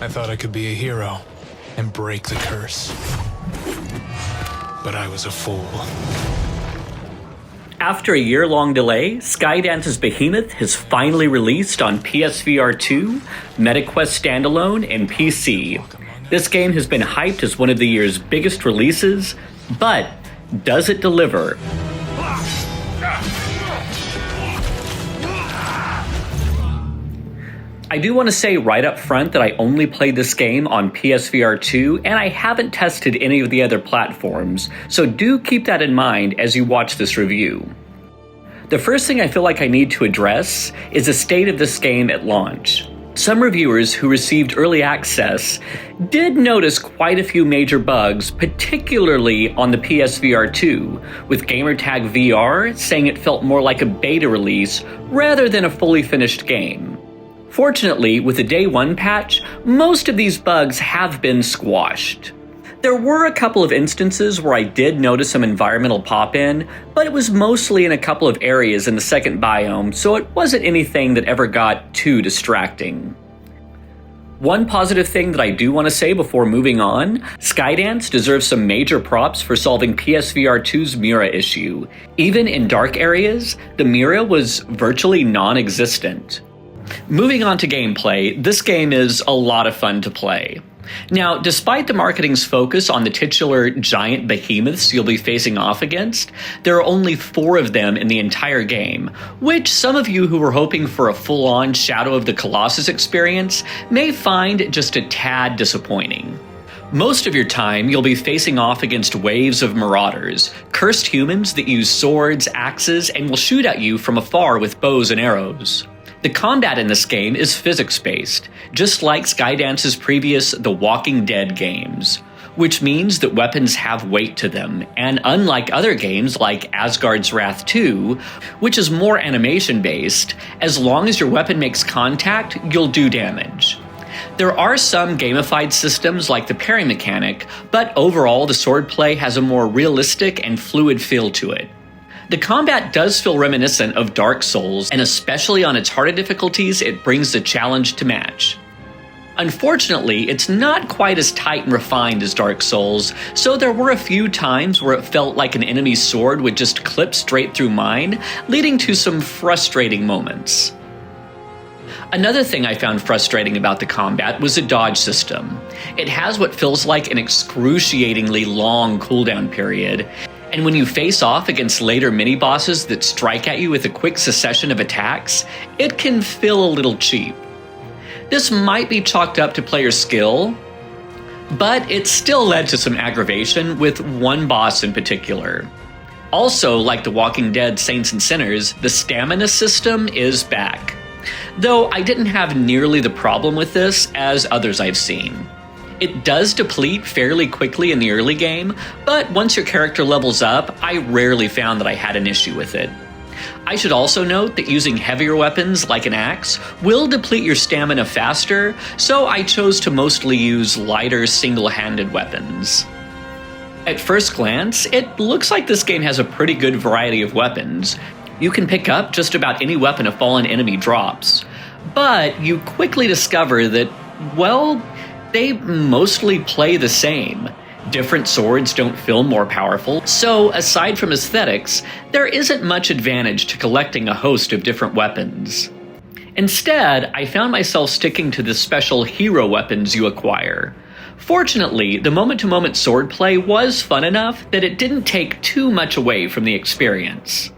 I thought I could be a hero and break the curse. But I was a fool. After a year-long delay, Skydance's Behemoth has finally released on PSVR2, MetaQuest Standalone, and PC. This game has been hyped as one of the year's biggest releases, but does it deliver? I do want to say right up front that I only played this game on PSVR2 and I haven't tested any of the other platforms, so do keep that in mind as you watch this review. The first thing I feel like I need to address is the state of this game at launch. Some reviewers who received early access did notice quite a few major bugs, particularly on the PSVR2, with gamertag VR saying it felt more like a beta release rather than a fully finished game. Fortunately, with the Day 1 patch, most of these bugs have been squashed. There were a couple of instances where I did notice some environmental pop-in, but it was mostly in a couple of areas in the second biome, so it wasn't anything that ever got too distracting. One positive thing that I do want to say before moving on, Skydance deserves some major props for solving PSVR2's Mira issue. Even in dark areas, the Mira was virtually non-existent. Moving on to gameplay, this game is a lot of fun to play. Now, despite the marketing's focus on the titular giant behemoths you'll be facing off against, there are only 4 of them in the entire game, which some of you who were hoping for a full-on Shadow of the Colossus experience may find just a tad disappointing. Most of your time, you'll be facing off against waves of marauders, cursed humans that use swords, axes, and will shoot at you from afar with bows and arrows. The combat in this game is physics-based, just like Skydance's previous The Walking Dead games, which means that weapons have weight to them, and unlike other games like Asgard's Wrath 2, which is more animation-based, as long as your weapon makes contact, you'll do damage. There are some gamified systems like the parry mechanic, but overall the swordplay has a more realistic and fluid feel to it. The combat does feel reminiscent of Dark Souls, and especially on its harder difficulties, it brings the challenge to match. Unfortunately, it's not quite as tight and refined as Dark Souls, so there were a few times where it felt like an enemy's sword would just clip straight through mine, leading to some frustrating moments. Another thing I found frustrating about the combat was the dodge system. It has what feels like an excruciatingly long cooldown period, and when you face off against later mini-bosses that strike at you with a quick succession of attacks, it can feel a little cheap. This might be chalked up to player skill, but it still led to some aggravation with one boss in particular. Also, like The Walking Dead Saints and Sinners, the stamina system is back. Though I didn't have nearly the problem with this as others I've seen. It does deplete fairly quickly in the early game, but once your character levels up, I rarely found that I had an issue with it. I should also note that using heavier weapons like an axe will deplete your stamina faster, so I chose to mostly use lighter single-handed weapons. At first glance, it looks like this game has a pretty good variety of weapons. You can pick up just about any weapon a fallen enemy drops, but you quickly discover that, well, they mostly play the same. Different swords don't feel more powerful, so aside from aesthetics, there isn't much advantage to collecting a host of different weapons. Instead, I found myself sticking to the special hero weapons you acquire. Fortunately, the moment-to-moment swordplay was fun enough that it didn't take too much away from the experience.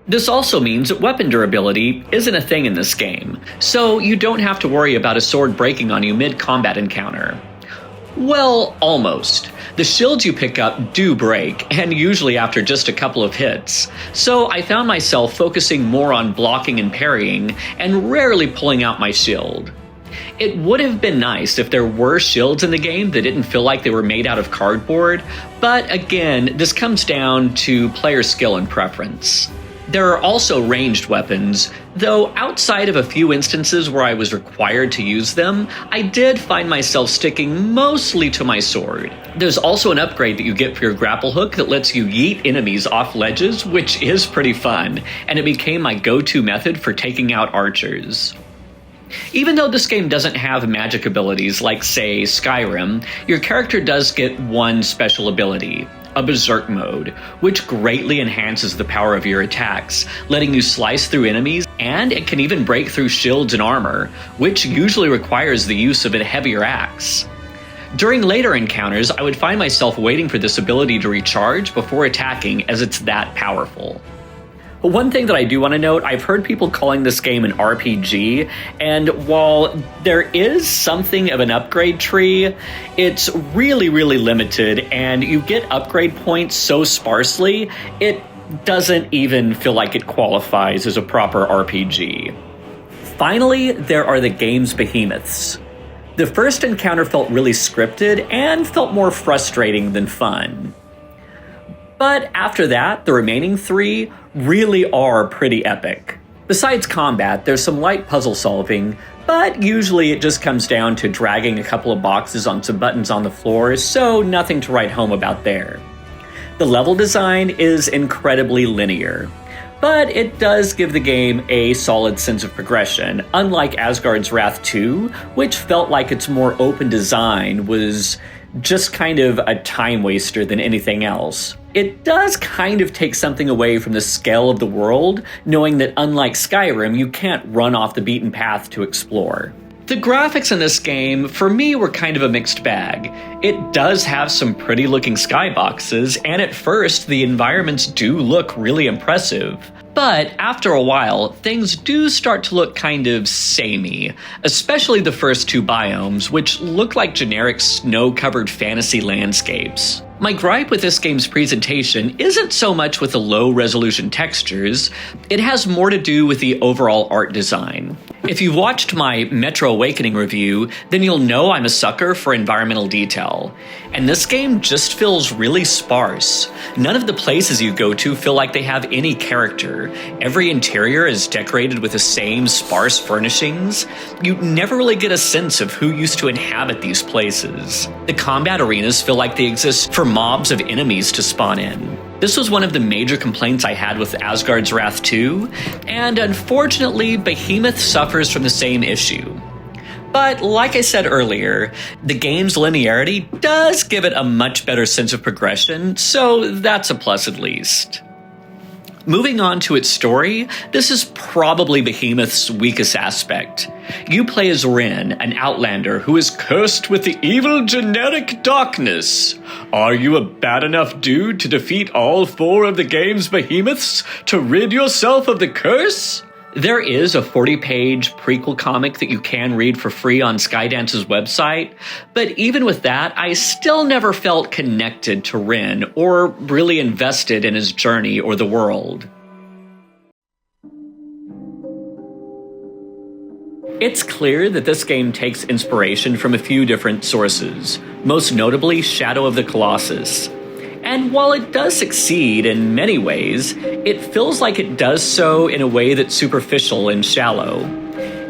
This also means that weapon durability isn't a thing in this game, so you don't have to worry about a sword breaking on you mid-combat encounter. Well, almost. The shields you pick up do break, and usually after just a couple of hits, so I found myself focusing more on blocking and parrying, and rarely pulling out my shield. It would have been nice if there were shields in the game that didn't feel like they were made out of cardboard, but again, this comes down to player skill and preference. There are also ranged weapons, though outside of a few instances where I was required to use them, I did find myself sticking mostly to my sword. There's also an upgrade that you get for your grapple hook that lets you yeet enemies off ledges, which is pretty fun, and it became my go-to method for taking out archers. Even though this game doesn't have magic abilities like, say, Skyrim, your character does get one special ability, a Berserk mode, which greatly enhances the power of your attacks, letting you slice through enemies, and it can even break through shields and armor, which usually requires the use of a heavier axe. During later encounters, I would find myself waiting for this ability to recharge before attacking, as it's that powerful. But one thing that I do want to note, I've heard people calling this game an RPG, and while there is something of an upgrade tree, it's really limited, and you get upgrade points so sparsely, it doesn't even feel like it qualifies as a proper RPG. Finally, there are the game's Behemoths. The first encounter felt really scripted and felt more frustrating than fun. But after that, the remaining 3 really are pretty epic. Besides combat, there's some light puzzle solving, but usually it just comes down to dragging a couple of boxes on some buttons on the floor, so nothing to write home about there. The level design is incredibly linear, but it does give the game a solid sense of progression, unlike Asgard's Wrath 2, which felt like its more open design was just kind of a time waster than anything else. It does kind of take something away from the scale of the world, knowing that unlike Skyrim, you can't run off the beaten path to explore. The graphics in this game, for me, were kind of a mixed bag. It does have some pretty looking skyboxes, and at first, the environments do look really impressive. But after a while, things do start to look kind of samey, especially the first 2 biomes, which look like generic snow-covered fantasy landscapes. My gripe with this game's presentation isn't so much with the low-resolution textures, it has more to do with the overall art design. If you've watched my Metro Awakening review, then you'll know I'm a sucker for environmental detail. And this game just feels really sparse. None of the places you go to feel like they have any character. Every interior is decorated with the same sparse furnishings. You never really get a sense of who used to inhabit these places. The combat arenas feel like they exist for mobs of enemies to spawn in. This was one of the major complaints I had with Asgard's Wrath 2, and unfortunately, Behemoth suffers from the same issue. But like I said earlier, the game's linearity does give it a much better sense of progression, so that's a plus at least. Moving on to its story, this is probably Behemoth's weakest aspect. You play as Rin, an outlander who is cursed with the evil generic darkness. Are you a bad enough dude to defeat all 4 of the game's Behemoths to rid yourself of the curse? There is a 40-page prequel comic that you can read for free on Skydance's website, but even with that, I still never felt connected to Rin or really invested in his journey or the world. It's clear that this game takes inspiration from a few different sources, most notably Shadow of the Colossus. And while it does succeed in many ways, it feels like it does so in a way that's superficial and shallow.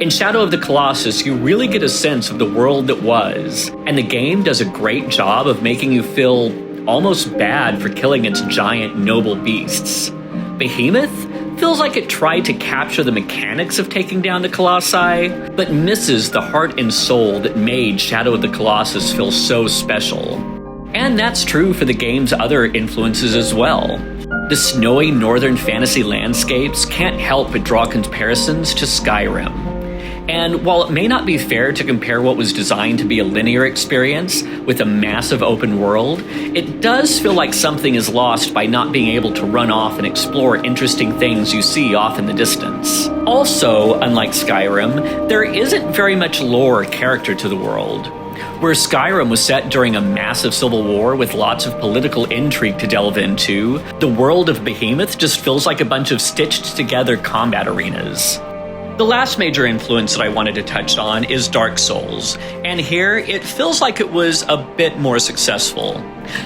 In Shadow of the Colossus, you really get a sense of the world that was, and the game does a great job of making you feel almost bad for killing its giant noble beasts. Behemoth feels like it tried to capture the mechanics of taking down the Colossi, but misses the heart and soul that made Shadow of the Colossus feel so special. And that's true for the game's other influences as well. The snowy northern fantasy landscapes can't help but draw comparisons to Skyrim. And while it may not be fair to compare what was designed to be a linear experience with a massive open world, it does feel like something is lost by not being able to run off and explore interesting things you see off in the distance. Also, unlike Skyrim, there isn't very much lore or character to the world. Where Skyrim was set during a massive civil war with lots of political intrigue to delve into, the world of Behemoth just feels like a bunch of stitched together combat arenas. The last major influence that I wanted to touch on is Dark Souls, and here it feels like it was a bit more successful.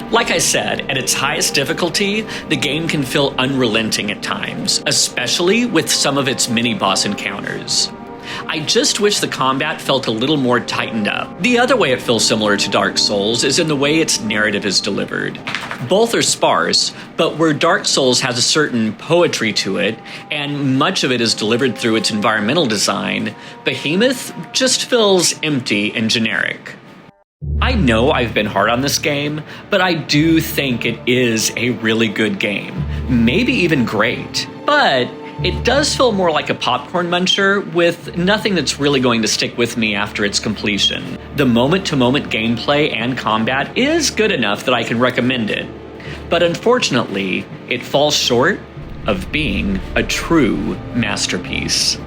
Like I said, at its highest difficulty, the game can feel unrelenting at times, especially with some of its mini-boss encounters. I just wish the combat felt a little more tightened up. The other way it feels similar to Dark Souls is in the way its narrative is delivered. Both are sparse, but where Dark Souls has a certain poetry to it, and much of it is delivered through its environmental design, Behemoth just feels empty and generic. I know I've been hard on this game, but I do think it is a really good game. Maybe even great. But it does feel more like a popcorn muncher with nothing that's really going to stick with me after its completion. The moment-to-moment gameplay and combat is good enough that I can recommend it. But unfortunately, it falls short of being a true masterpiece.